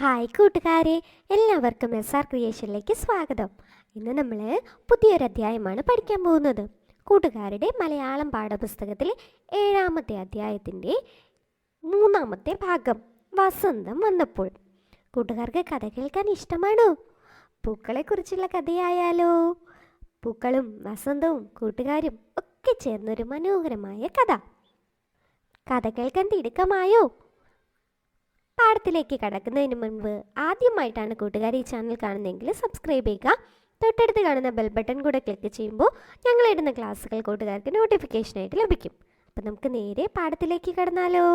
Hi കൂട്ടുകാരെ, എല്ലാവർക്കും SR ക്രിയേഷനിലേക്ക് സ്വാഗതം. ഇന്ന് നമ്മൾ പുതിയൊരു അധ്യായമാണ് പഠിക്കാൻ പോകുന്നത്. കൂട്ടുകാരുടെ മലയാളം പാഠപുസ്തകത്തിലെ 7-ാമത്തെ അധ്യായത്തിൻ്റെ 3-ാമത്തെ ഭാഗം വസന്തം വന്നപ്പോൾ. കൂട്ടുകാർക്ക് കഥ കേൾക്കാൻ ഇഷ്ടമാണോ? പൂക്കളെക്കുറിച്ചുള്ള കഥയായാലോ? പൂക്കളും വസന്തവും കൂട്ടുകാരും ഒക്കെ ചേർന്നൊരു മനോഹരമായ കഥ. കഥ കേൾക്കാൻ തിടുക്കമായോ? പാഠത്തിലേക്ക് കടക്കുന്നതിന് മുൻപ് ആദ്യമായിട്ടാണ് കൂട്ടുകാർ ഈ ചാനൽ കാണുന്നതെങ്കിൽ സബ്സ്ക്രൈബ് ചെയ്യുക. തൊട്ടടുത്ത് കാണുന്ന ബെൽ ബട്ടൺ കൂടെ ക്ലിക്ക് ചെയ്യുമ്പോൾ ഞങ്ങളിടുന്ന ക്ലാസ്സുകൾ കൂട്ടുകാർക്ക് നോട്ടിഫിക്കേഷനായിട്ട് ലഭിക്കും. അപ്പം നമുക്ക് നേരെ പാഠത്തിലേക്ക് കടന്നാലോ?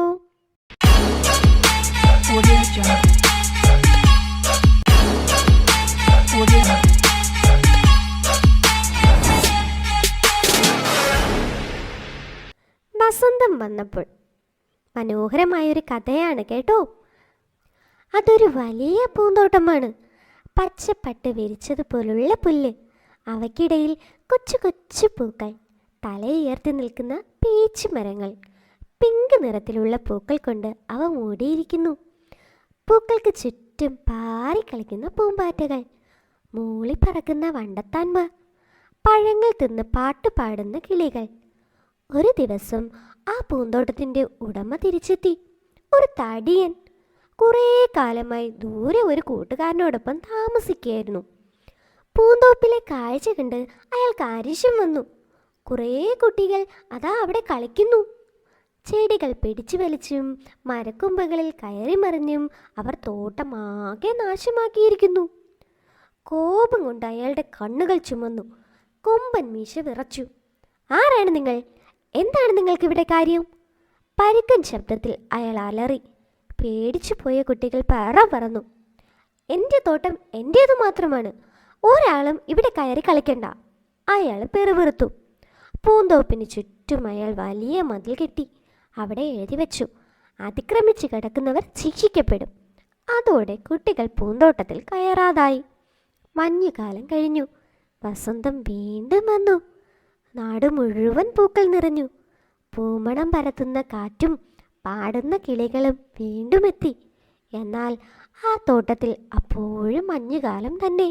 വസന്തം വന്നപ്പോൾ മനോഹരമായൊരു കഥയാണ് കേട്ടോ. അതൊരു വലിയ പൂന്തോട്ടമാണ്. പച്ചപ്പട്ട് വിരിച്ചതുപോലുള്ള പുല്ല്, അവയ്ക്കിടയിൽ കൊച്ചു കൊച്ചു പൂക്കൾ, തലയുയർത്തി നിൽക്കുന്ന പീച്ച് മരങ്ങൾ, പിങ്ക് നിറത്തിലുള്ള പൂക്കൾ കൊണ്ട് അവ മൂടിയിരിക്കുന്നു. പൂക്കൾക്ക് ചുറ്റും പാറിക്കളിക്കുന്ന പൂമ്പാറ്റകൾ, മൂളിപ്പറക്കുന്ന വണ്ടത്താന്മാർ, പഴങ്ങൾ തിന്ന് പാട്ടുപാടുന്ന കിളികൾ. ഒരു ദിവസം ആ പൂന്തോട്ടത്തിൻ്റെ ഉടമ തിരിച്ചെത്തി. ഒരു തടിയൻ കുറേ കാലമായി ദൂരെ ഒരു കൂട്ടുകാരനോടൊപ്പം താമസിക്കുകയായിരുന്നു. പൂന്തോപ്പിലെ കാഴ്ച കണ്ട് അയാൾക്ക് അരിശം വന്നു. കുറേ കുട്ടികൾ അതാ അവിടെ കളിക്കുന്നു. ചെടികൾ പിടിച്ചു വലിച്ചും മരക്കൊമ്പുകളിൽ കയറിമറിഞ്ഞും അവർ തോട്ടമാകെ നാശമാക്കിയിരിക്കുന്നു. കോപം കൊണ്ട് അയാളുടെ കണ്ണുകൾ ചുമന്നു. കൊമ്പൻ മീശ വിറച്ചു. ആരാണ് നിങ്ങൾ? എന്താണ് നിങ്ങൾക്കിവിടെ കാര്യം? പരുക്കൻ ശബ്ദത്തിൽ അയാൾ അലറി. പേടിച്ചു പോയ കുട്ടികൾ പറന്നു. എൻ്റെ തോട്ടം എൻ്റേതു മാത്രമാണ്, ഒരാളും ഇവിടെ കയറി കളിക്കണ്ട. അയാൾ പിറുപിറുത്തു. പൂന്തോപ്പിന് ചുറ്റും അയാൾ വലിയ മതിൽ കെട്ടി. അവിടെ എഴുതി വെച്ചു, അതിക്രമിച്ച് കിടക്കുന്നവർ ശിക്ഷിക്കപ്പെടും. അതോടെ കുട്ടികൾ പൂന്തോട്ടത്തിൽ കയറാതായി. മഞ്ഞുകാലം കഴിഞ്ഞു. വസന്തം വീണ്ടും വന്നു. നാട് മുഴുവൻ പൂക്കൾ നിറഞ്ഞു. പൂമണം പരത്തുന്ന കാറ്റും പാടുന്ന കിളികളും വീണ്ടും എത്തി. എന്നാൽ ആ തോട്ടത്തിൽ അപ്പോഴും മഞ്ഞുകാലം തന്നെ.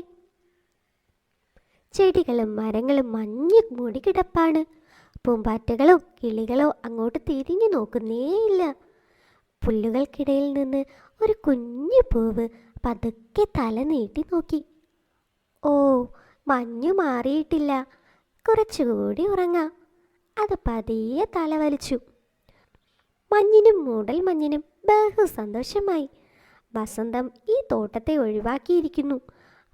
ചെടികളും മരങ്ങളും മഞ്ഞ് മൂടി കിടപ്പാണ്. പൂമ്പാറ്റകളോ കിളികളോ അങ്ങോട്ട് തിരിഞ്ഞു നോക്കുന്നേയില്ല. പുല്ലുകൾക്കിടയിൽ നിന്ന് ഒരു കുഞ്ഞു പൂവ് പതുക്കെ തല നീട്ടി നോക്കി. ഓ, മഞ്ഞു മാറിയിട്ടില്ല, കുറച്ചുകൂടി ഉറങ്ങാം. അത് പതിയെ തല വലിച്ചു. മഞ്ഞിനും മൂടൽ മഞ്ഞിനും ബഹു സന്തോഷമായി. വസന്തം ഈ തോട്ടത്തെ ഒഴിവാക്കിയിരിക്കുന്നു.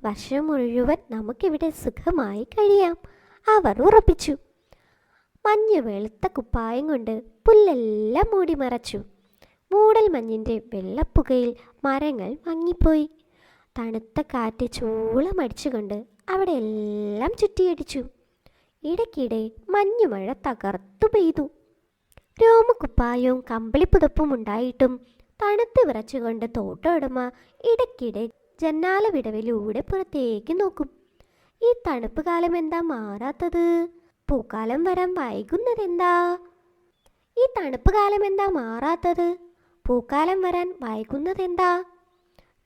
വർഷം മുഴുവൻ നമുക്കിവിടെ സുഖമായി കഴിയാം, അവർ ഉറപ്പിച്ചു. മഞ്ഞ് വെളുത്ത കുപ്പായം കൊണ്ട് പുല്ലെല്ലാം മൂടി മറച്ചു. മൂടൽ മഞ്ഞിൻ്റെ വെള്ളപ്പുകയിൽ മരങ്ങൾ മങ്ങിപ്പോയി. തണുത്ത കാറ്റ് ചൂളമടിച്ചുകൊണ്ട് അവിടെ എല്ലാം ചുറ്റിയടിച്ചു. ഇടയ്ക്കിടെ മഞ്ഞുമഴ തകർത്തു പെയ്തു. രോമക്കുപ്പായവും കമ്പിളിപ്പുതപ്പും ഉണ്ടായിട്ടും തണുത്ത് വിറച്ചുകൊണ്ട് തോട്ടോടമ ഇടയ്ക്കിടെ ജന്നാല വിടവിലൂടെ പുറത്തേക്ക് നോക്കും. ഈ തണുപ്പ് കാലം എന്താ മാറാത്തത്? പൂക്കാലം വരാൻ വൈകുന്നതെന്താ? ഈ തണുപ്പ് കാലം എന്താ മാറാത്തത്? പൂക്കാലം വരാൻ വൈകുന്നതെന്താ?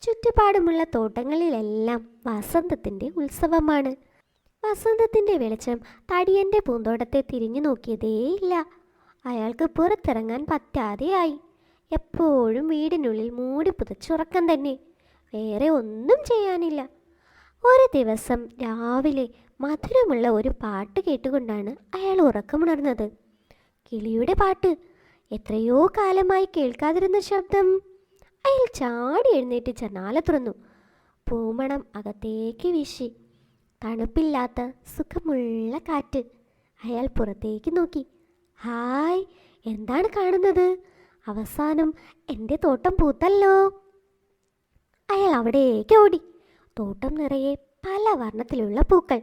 ചുറ്റുപാടുമുള്ള തോട്ടങ്ങളിലെല്ലാം വസന്തത്തിൻ്റെ ഉത്സവമാണ്. വസന്തത്തിൻ്റെ വെളിച്ചം തടിയൻ്റെ പൂന്തോട്ടത്തെ തിരിഞ്ഞു നോക്കിയതേയില്ല. അയാൾക്ക് പുറത്തിറങ്ങാൻ പറ്റാതെയായി. എപ്പോഴും വീടിനുള്ളിൽ മൂടി പുതച്ചുറക്കം തന്നെ, വേറെ ഒന്നും ചെയ്യാനില്ല. ഒരു ദിവസം രാവിലെ മധുരമുള്ള ഒരു പാട്ട് കേട്ടുകൊണ്ടാണ് അയാൾ ഉറക്കമുണർന്നത്. കിളിയുടെ പാട്ട്. എത്രയോ കാലമായി കേൾക്കാതിരുന്ന ശബ്ദം. അയാൾ ചാടി എഴുന്നേറ്റ് ജനാല തുറന്നു. പൂമണം അകത്തേക്ക് വീശി. തണുപ്പില്ലാത്ത സുഖമുള്ള കാറ്റ്. അയാൾ പുറത്തേക്ക് നോക്കി. ഹായ്, എന്താണ് കാണുന്നത്? അവസാനം എൻ്റെ തോട്ടം പൂത്തല്ലോ. അയാൾ അവിടേക്ക് ഓടി. തോട്ടം നിറയെ പല വർണ്ണത്തിലുള്ള പൂക്കൾ,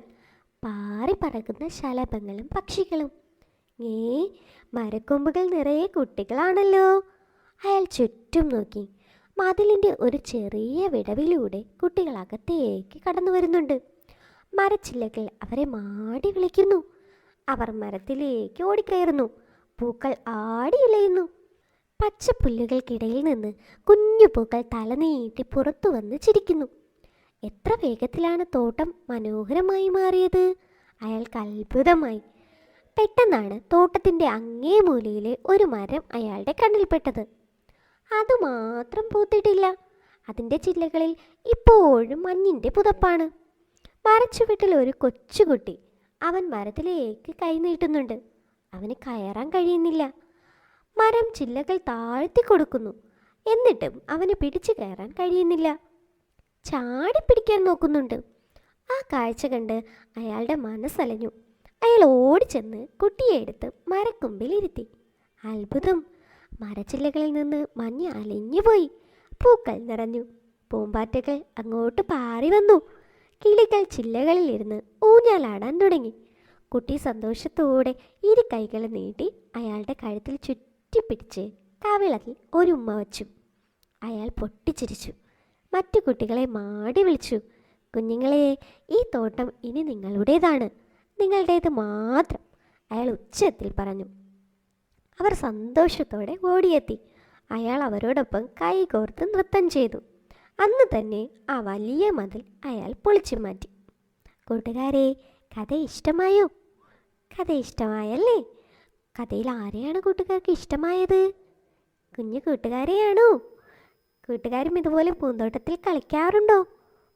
പാറി പറക്കുന്ന ശലഭങ്ങളും പക്ഷികളും. മരക്കൊമ്പുകൾ നിറയെ കുട്ടികളാണല്ലോ. അയാൾ ചുറ്റും നോക്കി. മതിലിൻ്റെ ഒരു ചെറിയ വിടവിലൂടെ കുട്ടികൾ അകത്തേക്ക് കടന്നു വരുന്നുണ്ട്. മരച്ചില്ലകൾ അവരെ മാടി വിളിക്കുന്നു. അവർ മരത്തിലേക്ക് ഓടിക്കയറുന്നു. പൂക്കൾ ആടി ഇളയുന്നു. പച്ചപ്പുല്ലുകൾക്കിടയിൽ നിന്ന് കുഞ്ഞു പൂക്കൾ തലനീട്ടി പുറത്തു വന്ന് ചിരിക്കുന്നു. എത്ര വേഗത്തിലാണ് തോട്ടം മനോഹരമായി മാറിയത്! അയാൾക്ക് അത്ഭുതമായി. പെട്ടെന്നാണ് തോട്ടത്തിൻ്റെ അങ്ങേ മൂലയിലെ ഒരു മരം അയാളുടെ കണ്ണിൽപ്പെട്ടത്. അതുമാത്രം പൂത്തിട്ടില്ല. അതിൻ്റെ ചില്ലകളിൽ ഇപ്പോഴും മഞ്ഞിൻ്റെ പുതപ്പാണ്. മരച്ചുവട്ടിൽ ഒരു കൊച്ചുകുട്ടി. അവൻ മരത്തിലേക്ക് കൈ നീട്ടുന്നുണ്ട്. അവന് കയറാൻ കഴിയുന്നില്ല. മരം ചില്ലകൾ താഴ്ത്തി കൊടുക്കുന്നു. എന്നിട്ടും അവന് പിടിച്ചു കയറാൻ കഴിയുന്നില്ല. ചാടിപ്പിടിക്കാൻ നോക്കുന്നുണ്ട്. ആ കാഴ്ച കണ്ട് അയാളുടെ മനസ്സലഞ്ഞു. അയാൾ ഓടിച്ചെന്ന് കുട്ടിയെ എടുത്ത് മരക്കൊമ്പിൽ ഇരുത്തി. അത്ഭുതം! മരച്ചില്ലകളിൽ നിന്ന് മഞ്ഞ് അലിഞ്ഞുപോയി. പൂക്കൾ നിറഞ്ഞു. പൂമ്പാറ്റകൾ അങ്ങോട്ട് പാറി വന്നു. കിളികൾ ചില്ലകളിൽ ഇരുന്ന് ഊഞ്ഞാലാടാൻ തുടങ്ങി. കുട്ടി സന്തോഷത്തോടെ ഇരു കൈകൾ നീട്ടി അയാളുടെ കഴുത്തിൽ ചുറ്റിപ്പിടിച്ച് കവിളത്തിൽ ഒരു ഉമ്മ വച്ചു. അയാൾ പൊട്ടിച്ചിരിച്ചു. മറ്റു കുട്ടികളെ മാടി വിളിച്ചു. കുഞ്ഞുങ്ങളെ, ഈ തോട്ടം ഇനി നിങ്ങളുടേതാണ്, നിങ്ങളുടേത് മാത്രം, അയാൾ ഉച്ചത്തിൽ പറഞ്ഞു. അവർ സന്തോഷത്തോടെ ഓടിയെത്തി. അയാൾ അവരോടൊപ്പം കൈകോർത്ത് നൃത്തം ചെയ്തു. അന്ന് തന്നെ ആ വലിയ മതിൽ അയാൾ പൊളിച്ചു മാറ്റി. കൂട്ടുകാരെ, കഥ ഇഷ്ടമായോ? കഥ ഇഷ്ടമായല്ലേ? കഥയിൽ ആരെയാണ് കൂട്ടുകാർക്ക് ഇഷ്ടമായത്? കുഞ്ഞു കൂട്ടുകാരെയാണോ? കൂട്ടുകാരും ഇതുപോലെ പൂന്തോട്ടത്തിൽ കളിക്കാറുണ്ടോ?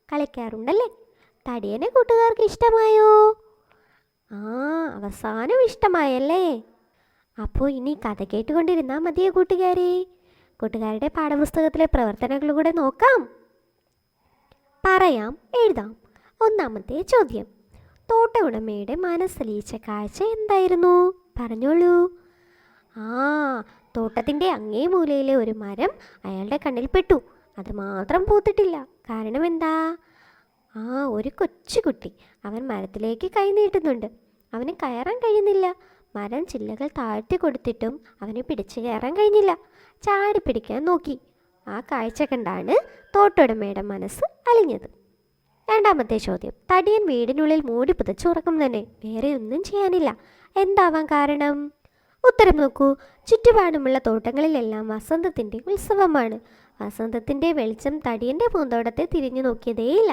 കളിക്കാറുണ്ടല്ലേ? തടിയനെ കൂട്ടുകാർക്ക് ഇഷ്ടമായോ? അവസാനം ഇഷ്ടമായല്ലേ? അപ്പോൾ ഇനി കഥ കേട്ടുകൊണ്ടിരുന്നാൽ മതിയോ കൂട്ടുകാരെ? കൂട്ടുകാരുടെ പാഠപുസ്തകത്തിലെ പ്രവർത്തനങ്ങൾ കൂടെ നോക്കാം. പറയാം, എഴുതാം. ഒന്നാമത്തെ ചോദ്യം: തോട്ട ഉടമയുടെ മനസ്സലിയിച്ച കാഴ്ച എന്തായിരുന്നു? പറഞ്ഞോളൂ. തോട്ടത്തിൻ്റെ അങ്ങേ മൂലയിലെ ഒരു മരം അയാളുടെ കണ്ണിൽ പെട്ടു. അത് മാത്രം പൂത്തിട്ടില്ല. കാരണം എന്താ? ഒരു കൊച്ചുകുട്ടി. അവൻ മരത്തിലേക്ക് കൈ നീട്ടുന്നുണ്ട്. അവന് കയറാൻ കഴിയുന്നില്ല. മരം ചില്ലകൾ താഴ്ത്തി കൊടുത്തിട്ടും അവന് പിടിച്ചു കയറാൻ കഴിഞ്ഞില്ല. ചാടി പിടിക്കാൻ നോക്കി. ആ കാഴ്ച കണ്ടാണ് തോട്ടുടമയുടെ മനസ്സ് അലിഞ്ഞത്. രണ്ടാമത്തെ ചോദ്യം: തടിയൻ വീടിനുള്ളിൽ മൂടി പുതച്ച് ഉറക്കം തന്നെ, വേറെ ഒന്നും ചെയ്യാനില്ല. എന്താവാൻ കാരണം? ഉത്തരം നോക്കൂ. ചുറ്റുപാടുമുള്ള തോട്ടങ്ങളിലെല്ലാം വസന്തത്തിൻ്റെ ഉത്സവമാണ്. വസന്തത്തിൻ്റെ വെളിച്ചം തടിയൻ്റെ പൂന്തോട്ടത്തെ തിരിഞ്ഞു നോക്കിയതേയില്ല.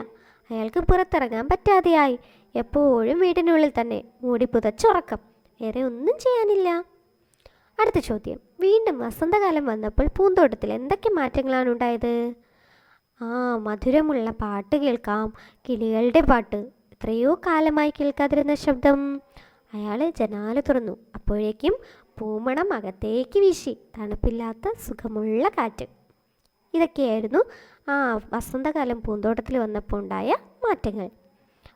അയാൾക്ക് പുറത്തിറങ്ങാൻ പറ്റാതെയായി. എപ്പോഴും വീടിനുള്ളിൽ തന്നെ മൂടി പുതച്ചുറക്കം, വേറെ ഒന്നും ചെയ്യാനില്ല. അടുത്ത ചോദ്യം: വീണ്ടും വസന്തകാലം വന്നപ്പോൾ പൂന്തോട്ടത്തിൽ എന്തൊക്കെ മാറ്റങ്ങളാണ് ഉണ്ടായത്? മധുരമുള്ള പാട്ട് കേൾക്കാം. കിളികളുടെ പാട്ട്. എത്രയോ കാലമായി കേൾക്കാതിരുന്ന ശബ്ദം. അയാൾ ജനാല തുറന്നു. അപ്പോഴേക്കും പൂമണം അകത്തേക്ക് വീശി. തണുപ്പില്ലാത്ത സുഖമുള്ള കാറ്റ്. ഇതൊക്കെയായിരുന്നു വസന്തകാലം പൂന്തോട്ടത്തിൽ വന്നപ്പോൾ ഉണ്ടായ മാറ്റങ്ങൾ.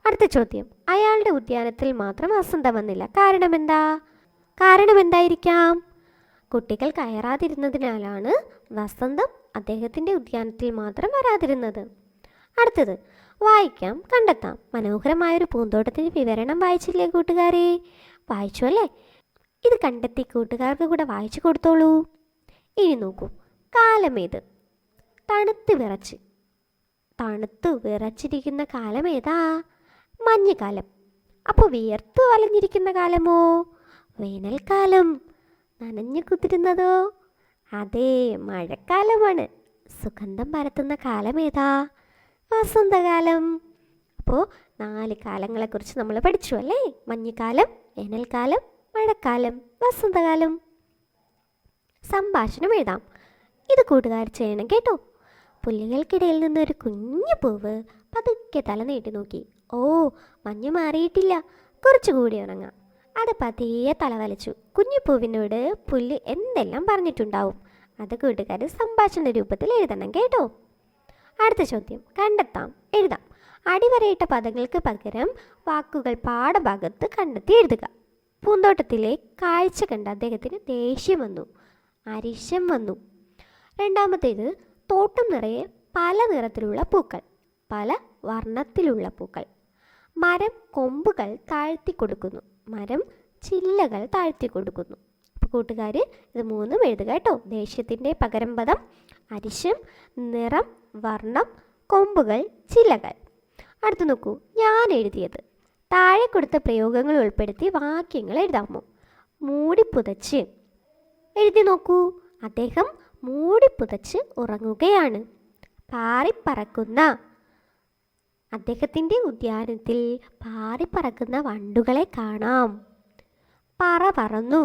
അടുത്ത ചോദ്യം: അയാളുടെ ഉദ്യാനത്തിൽ മാത്രം വസന്തം വന്നില്ല. കാരണം എന്തായിരിക്കാം? കുട്ടികൾ കയറാതിരുന്നതിനാലാണ് വസന്തം അദ്ദേഹത്തിൻ്റെ ഉദ്യാനത്തിൽ മാത്രം വരാതിരുന്നത്. അടുത്തത് വായിക്കാം, കണ്ടെത്താം. മനോഹരമായൊരു പൂന്തോട്ടത്തിൻ്റെ വിവരണം വായിച്ചില്ലേ കൂട്ടുകാരെ? വായിച്ചു അല്ലേ? ഇത് കണ്ടെത്തി കൂട്ടുകാർക്ക് കൂടെ വായിച്ചു കൊടുത്തോളൂ. ഇനി നോക്കൂ. കാലമേത്? തണുത്ത് വിറച്ചിരിക്കുന്ന കാലമേതാ? മഞ്ഞുകാലം. അപ്പോൾ വിയർത്ത് വലഞ്ഞിരിക്കുന്ന കാലമോ? വേനൽക്കാലം. നനഞ്ഞു കുതിരുന്നതോ? അതേ, മഴക്കാലമാണ്. സുഗന്ധം പരത്തുന്ന കാലമേതാ? വസന്തകാലം. അപ്പോൾ 4 കാലങ്ങളെക്കുറിച്ച് നമ്മൾ പഠിച്ചു അല്ലേ? മഞ്ഞുകാലം, വേനൽക്കാലം, മഴക്കാലം, വസന്തകാലം. സംഭാഷണം എഴുതാം. ഇത് കൂട്ടുകാർ ചെയ്യണം കേട്ടോ. പുല്ലുകൾക്കിടയിൽ നിന്നൊരു കുഞ്ഞു പൂവ് പതുക്കെ തല നീട്ടി നോക്കി. മഞ്ഞ് മാറിയിട്ടില്ല, കുറച്ചുകൂടി ഉറങ്ങാം. അത് പതിയെ തലവലിച്ചു. കുഞ്ഞുപൂവിനോട് പുല്ല് എന്തെല്ലാം പറഞ്ഞിട്ടുണ്ടാവും. അത് കൂട്ടുകാർ സംഭാഷണ രൂപത്തിൽ എഴുതണം കേട്ടോ. അടുത്ത ചോദ്യം: കണ്ടെത്താം, എഴുതാം. അടിവരയിട്ട പദങ്ങൾക്ക് പകരം വാക്കുകൾ പാഠഭാഗത്ത് കണ്ടെത്തി എഴുതുക. പൂന്തോട്ടത്തിലെ കാഴ്ച കണ്ട് അദ്ദേഹത്തിന് ദേഷ്യം വന്നു, അരിശം വന്നു. രണ്ടാമത്തേത്: തോട്ടം നിറയെ പല നിറത്തിലുള്ള പൂക്കൾ, പല വർണ്ണത്തിലുള്ള പൂക്കൾ. മരം കൊമ്പുകൾ താഴ്ത്തി കൊടുക്കുന്നു, മരം ചില്ലകൾ താഴ്ത്തി കൊടുക്കുന്നു. അപ്പോൾ കൂട്ടുകാർ ഇത് 3 എഴുതുക കേട്ടോ. ദേഷ്യത്തിൻ്റെ പകരം പദം അരിശം, നിറം, വർണ്ണം, കൊമ്പുകൾ, ചില്ലകൾ. അടുത്ത് നോക്കൂ, ഞാൻ എഴുതിയത്. താഴെ കൊടുത്ത പ്രയോഗങ്ങൾ ഉൾപ്പെടുത്തി വാക്യങ്ങൾ എഴുതാമോ? മൂടി പുതച്ച് എഴുതി നോക്കൂ. അദ്ദേഹം മൂടിപ്പുതച്ച് ഉറങ്ങുകയാണ്. പാറിപ്പറക്കുന്ന അദ്ദേഹത്തിൻ്റെ ഉദ്യാനത്തിൽ പാറിപ്പറക്കുന്ന വണ്ടുകളെ കാണാം. പറ പറന്നു.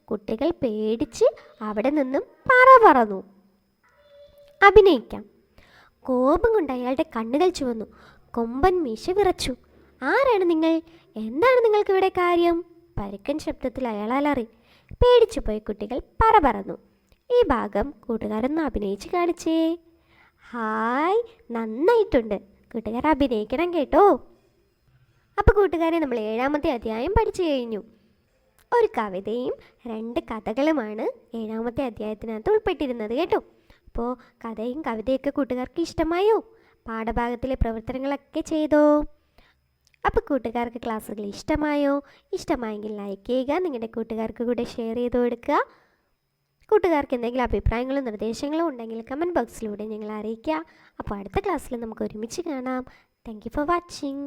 കുട്ടികൾ പേടിച്ച് അവിടെ നിന്നും പറ പറന്നു. അഭിനയിക്കാം. കോപം കൊണ്ട് അയാളുടെ കണ്ണുകൾ ചുവന്നു. കൊമ്പൻ മീശ വിറച്ചു. ആരാണ് നിങ്ങൾ? എന്താണ് നിങ്ങൾക്ക് ഇവിടെ കാര്യം? പരുക്കൻ ശബ്ദത്തിൽ അയാൾ അലറി. പേടിച്ചു പോയി കുട്ടികൾ പറ പറന്നു. ഈ ഭാഗം കൂട്ടുകാരൊന്ന് അഭിനയിച്ച് കാണിച്ചേ. ഹായ്, നന്നായിട്ടുണ്ട്. കൂട്ടുകാർ അഭിനയിക്കണം കേട്ടോ. അപ്പോൾ കൂട്ടുകാരെ, നമ്മൾ 7ാമത്തെ അധ്യായം പഠിച്ചു കഴിഞ്ഞു. ഒരു കവിതയും 2 കഥകളുമാണ് 7ാമത്തെ അധ്യായത്തിനകത്ത് ഉൾപ്പെട്ടിരുന്നത് കേട്ടോ. അപ്പോൾ കഥയും കവിതയൊക്കെ കൂട്ടുകാർക്ക് ഇഷ്ടമായോ? പാഠഭാഗത്തിലെ പ്രവർത്തനങ്ങളൊക്കെ ചെയ്തോ? അപ്പോൾ കൂട്ടുകാർക്ക് ക്ലാസ്സുകൾ ഇഷ്ടമായോ? ഇഷ്ടമായെങ്കിൽ ലൈക്ക് ചെയ്യുക, നിങ്ങളുടെ കൂട്ടുകാർക്ക് കൂടെ ഷെയർ ചെയ്ത് കൊടുക്കുക. കൂട്ടുകാർക്ക് എന്തെങ്കിലും അഭിപ്രായങ്ങളും നിർദ്ദേശങ്ങളും ഉണ്ടെങ്കിൽ കമൻറ്റ് ബോക്സിലൂടെ ഞങ്ങളെ അറിയിക്കുക. അപ്പോൾ അടുത്ത ക്ലാസ്സിൽ നമുക്ക് ഒരുമിച്ച് കാണാം. Thank you for watching.